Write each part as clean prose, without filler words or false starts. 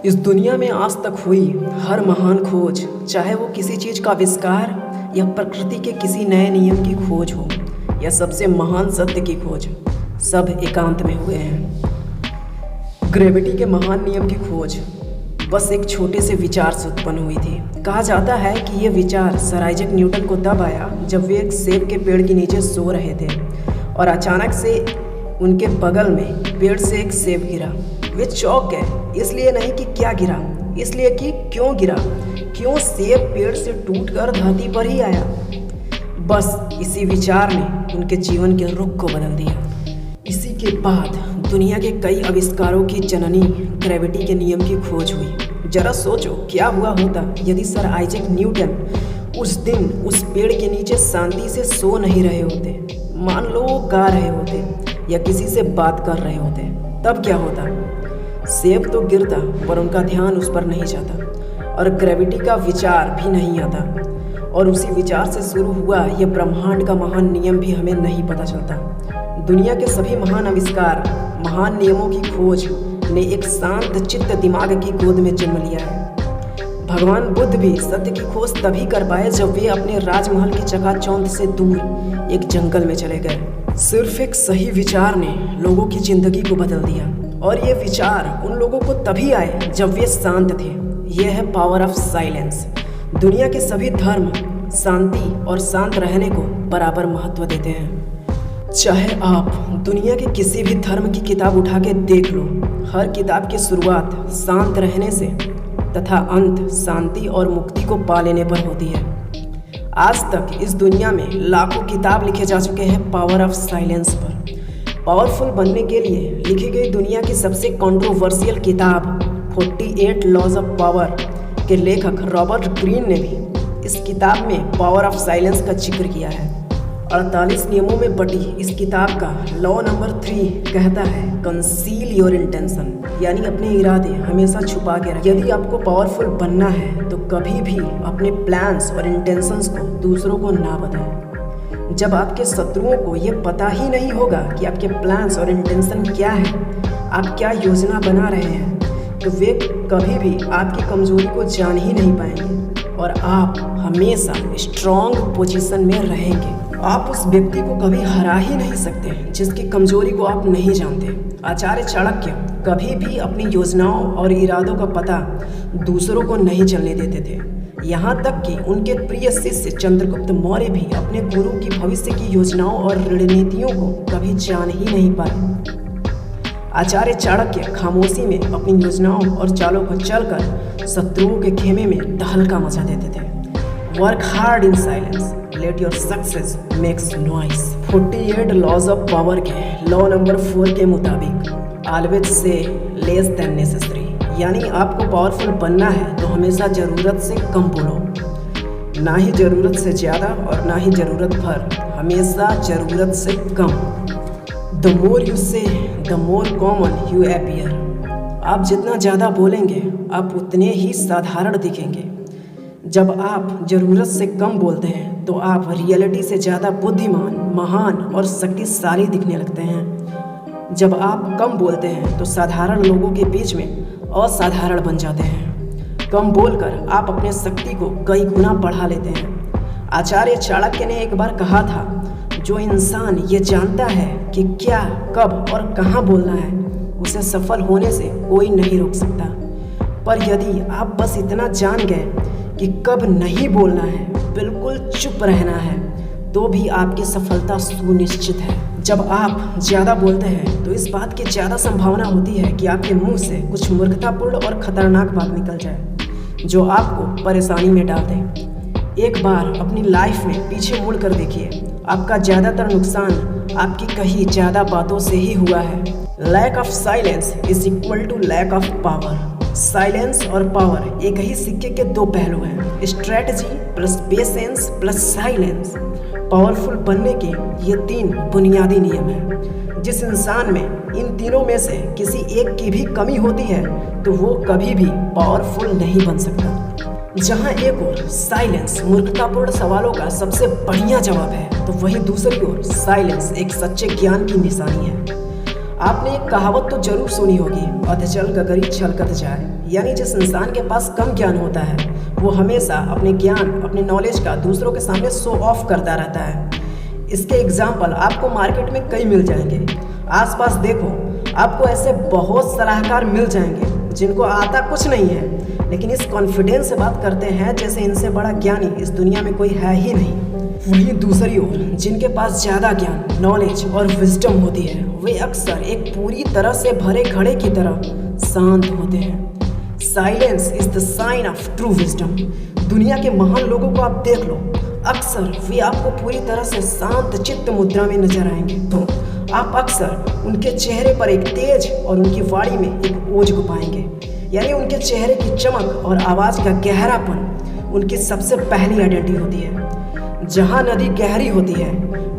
इस दुनिया में आज तक हुई हर महान खोज, चाहे वो किसी चीज़ का आविष्कार या प्रकृति के किसी नए नियम की खोज हो या सबसे महान सत्य की खोज, सब एकांत में हुए हैं। ग्रेविटी के महान नियम की खोज बस एक छोटे से विचार से उत्पन्न हुई थी। कहा जाता है कि ये विचार सर आइजैक न्यूटन को तब आया जब वे एक सेब के पेड़ के नीचे सो रहे थे और अचानक से उनके बगल में पेड़ से एक सेब गिरा। वे चौंक गए, इसलिए नहीं कि क्या गिरा, इसलिए कि क्यों गिरा, क्यों सेब पेड़ से टूटकर धरती पर ही आया। बस इसी विचार ने उनके जीवन के रुख को बदल दिया। इसी के बाद दुनिया के कई आविष्कारों की जननी ग्रेविटी के नियम की खोज हुई। जरा सोचो क्या हुआ होता यदि सर आइजैक न्यूटन उस दिन उस पेड़ के नीचे शांति से सो नहीं रहे होते। मान लो वो गा रहे होते या किसी से बात कर रहे होते, तब क्या होता? सेब तो गिरता पर उनका ध्यान उस पर नहीं जाता और ग्रेविटी का विचार भी नहीं आता, और उसी विचार से शुरू हुआ यह ब्रह्मांड का महान नियम भी हमें नहीं पता चलता। दुनिया के सभी महान आविष्कार, महान नियमों की खोज ने एक शांत चित्त दिमाग की गोद में जन्म लिया है। भगवान बुद्ध भी सत्य की खोज तभी कर पाए जब वे अपने राजमहल की चकाचौंध से दूर एक जंगल में चले गए। सिर्फ एक सही विचार ने लोगों की जिंदगी को बदल दिया, और ये विचार उन लोगों को तभी आए जब वे शांत थे। यह है पावर ऑफ साइलेंस। दुनिया के सभी धर्म शांति और शांत रहने को बराबर महत्व देते हैं। चाहे आप दुनिया के किसी भी धर्म की किताब उठा के देख लो, हर किताब की शुरुआत शांत रहने से तथा अंत शांति और मुक्ति को पा लेने पर होती है। आज तक इस दुनिया में लाखों किताब लिखे जा चुके हैं पावर ऑफ साइलेंस पर। पावरफुल बनने के लिए लिखी गई दुनिया की सबसे कंट्रोवर्शियल किताब 48 लॉज ऑफ पावर के लेखक रॉबर्ट ग्रीन ने भी इस किताब में पावर ऑफ साइलेंस का जिक्र किया है। 48 नियमों में बटी इस किताब का लॉ नंबर 3 कहता है कंसील योर इंटेंशन, यानी अपने इरादे हमेशा छुपा के रखें। यदि आपको पावरफुल बनना है तो कभी भी अपने प्लान्स और इंटेंशंस को दूसरों को ना बताएं। जब आपके शत्रुओं को ये पता ही नहीं होगा कि आपके प्लान्स और इंटेंशन क्या है, आप क्या योजना बना रहे हैं, तो वे कभी भी आपकी कमजोरी को जान ही नहीं पाएंगे और आप हमेशा स्ट्रॉन्ग पोजीशन में रहेंगे। आप उस व्यक्ति को कभी हरा ही नहीं सकते जिसकी कमजोरी को आप नहीं जानते। आचार्य चाणक्य कभी भी अपनी योजनाओं और इरादों का पता दूसरों को नहीं चलने देते थे। यहाँ तक कि उनके प्रिय शिष्य चंद्रगुप्त मौर्य भी अपने गुरु की भविष्य की योजनाओं और रणनीतियों को कभी जान ही नहीं पाए। आचार्य चाणक्य खामोशी में अपनी योजनाओं और चालों पर चलकर शत्रुओं के खेमे में तहलका मचा देते थे। Work hard in silence, let your success makes noise. 48 laws of power के लॉ नंबर 4 के मुताबिक always say less than necessary, यानी आपको पावरफुल बनना है तो हमेशा ज़रूरत से कम बोलो, ना ही ज़रूरत से ज़्यादा और ना ही ज़रूरत भर, हमेशा ज़रूरत से कम। द मोर यू से the more common you appear. आप जितना ज़्यादा बोलेंगे आप उतने ही साधारण दिखेंगे। जब आप ज़रूरत से कम बोलते हैं तो आप रियलिटी से ज़्यादा बुद्धिमान, महान और शक्तिशाली दिखने लगते हैं। जब आप कम बोलते हैं तो साधारण लोगों के बीच में असाधारण बन जाते हैं। कम बोलकर आप अपने शक्ति को कई गुना बढ़ा लेते हैं। आचार्य चाणक्य ने एक बार कहा था, जो इंसान ये जानता है कि क्या, कब और कहाँ बोलना है, उसे सफल होने से कोई नहीं रोक सकता। पर यदि आप बस इतना जान गए कि कब नहीं बोलना है, बिल्कुल चुप रहना है, तो भी आपकी सफलता सुनिश्चित है। जब आप ज़्यादा बोलते हैं तो इस बात की ज़्यादा संभावना होती है कि आपके मुंह से कुछ मूर्खतापूर्ण और ख़तरनाक बात निकल जाए जो आपको परेशानी में डाल दे। एक बार अपनी लाइफ में पीछे मुड़ कर देखिए, आपका ज़्यादातर नुकसान आपकी कही ज़्यादा बातों से ही हुआ है। Lack of silence is equal to lack of power. Silence और पावर एक ही सिक्के के दो पहलू हैं। Strategy plus patience plus silence. Powerful बनने के ये 3 बुनियादी नियम हैं। जिस इंसान में इन तीनों में से किसी एक की भी कमी होती है तो वो कभी भी पावरफुल नहीं बन सकता। जहाँ एक ओर साइलेंस मूर्खतापूर्ण सवालों का सबसे बढ़िया जवाब है, तो वहीं दूसरी ओर साइलेंस एक सच्चे ज्ञान की निशानी है। आपने एक कहावत तो जरूर सुनी होगी, अधजल गगरी छलकत जाए। यानी जिस इंसान के पास कम ज्ञान होता है वो हमेशा अपने ज्ञान, अपने नॉलेज का दूसरों के सामने शो ऑफ करता रहता है। इसके एग्जाम्पल आपको मार्केट में कई मिल जाएंगे। आसपास देखो, आपको ऐसे बहुत सलाहकार मिल जाएंगे जिनको आता कुछ नहीं है, लेकिन इस कॉन्फिडेंस से बात करते हैं जैसे इनसे बड़ा ज्ञानी इस दुनिया में कोई है ही नहीं। वहीं दूसरी ओर जिनके पास ज़्यादा ज्ञान, नॉलेज और विजडम होती है वे अक्सर एक पूरी तरह से भरे घड़े की तरह शांत होते हैं। Silence is the sign of true wisdom. दुनिया के महान लोगों को आप देख लो, अक्सर वे आपको पूरी तरह से शांत चित्त मुद्रा में नजर आएंगे। तो आप अक्सर उनके चेहरे पर एक तेज और उनकी वाणी में एक ओज को पाएंगे। यानी उनके चेहरे की चमक और आवाज़ का गहरापन उनकी सबसे पहली आइडेंटिटी होती है। जहाँ नदी गहरी होती है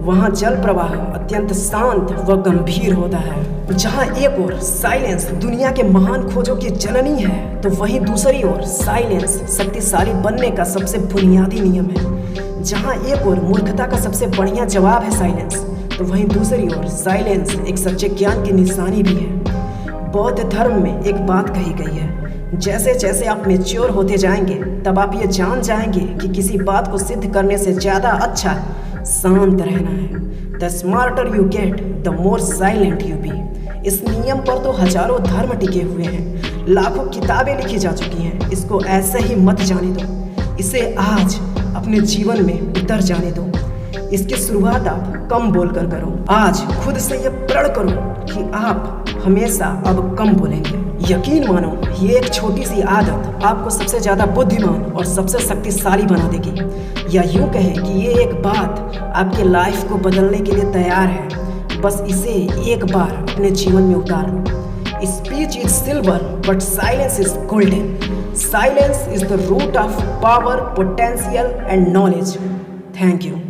वहाँ जल प्रवाह अत्यंत शांत व गंभीर होता है। जहाँ एक ओर साइलेंस दुनिया के महान खोजों की जननी है, तो वहीं दूसरी ओर साइलेंस शक्तिशाली बनने का सबसे बुनियादी नियम है। जहाँ एक ओर मूर्खता का सबसे बढ़िया जवाब है साइलेंस, तो वहीं दूसरी ओर साइलेंस एक सच्चे ज्ञान की निशानी भी है। बौद्ध धर्म में एक बात कही गई है, जैसे जैसे आप मैच्योर होते जाएंगे तब आप ये जान जाएंगे कि किसी बात को सिद्ध करने से ज़्यादा अच्छा शांत रहना है। The smarter you get the more silent you be. इस नियम पर तो हजारों धर्म टिके हुए हैं, लाखों किताबें लिखी जा चुकी हैं। इसको ऐसे ही मत जाने दो, इसे आज अपने जीवन में उतर जाने दो। इसकी शुरुआत आप कम बोलकर करो। आज खुद से यह प्रण करो कि आप हमेशा अब कम बोलेंगे। यकीन मानो, ये एक छोटी सी आदत आपको सबसे ज़्यादा बुद्धिमान और सबसे शक्तिशाली बना देगी। या यूँ कहें कि ये एक बात आपके लाइफ को बदलने के लिए तैयार है। बस इसे एक बार अपने जीवन में उतार लो। Speech is silver but silence is golden. Silence is the root of power, potential and knowledge. Thank you.